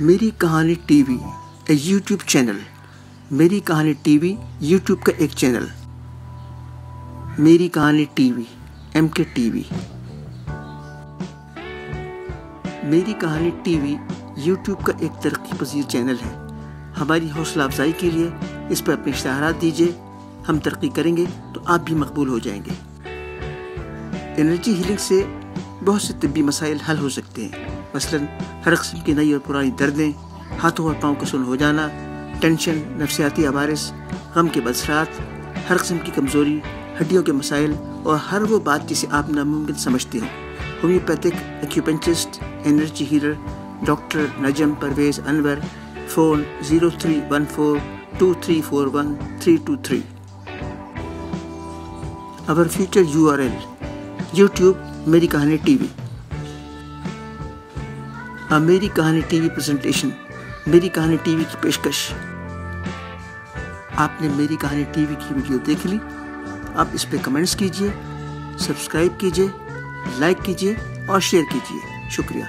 میری کہانی T V اے YouTube channel. میری کہانی ٹی وی یوٹیوب کا ایک چینل. میری کہانی ٹی وی MK TV. میری کہانی ٹی وی یوٹیوب کا ایک ترقی پذیر چینل ہے. ہماری حوصلہ افزائی کے لیے اس پر اپنے اشتہارات دیجیے. ہم ترقی کریں گے تو آپ بھی مقبول ہو جائیں گے. انرجی ہیلنگ سے بہت سے طبی مسائل حل ہو سکتے ہیں. مثلاً ہر قسم کی نئی اور پرانی دردیں، ہاتھوں اور پاؤں کا سن ہو جانا، ٹینشن، نفسیاتی عوارض، غم کے بصرات، ہر قسم کی کمزوری، ہڈیوں کے مسائل اور ہر وہ بات جسے آپ ناممکن سمجھتے ہو. Homeopathic acupuncturist energy healer doctor Najam Pervez Anwar. Phone 03142341 Our future URL YouTube میری کہانی ٹی وی. میری کہانی ٹی وی پریزنٹیشن میری کہانی ٹی وی کی پیشکش. آپ نے میری کہانی ٹی وی کی ویڈیو دیکھ لی. آپ اس پہ کمنٹس کیجئے، سبسکرائب کیجئے، لائک کیجئے اور شیئر کیجئے. شکریہ.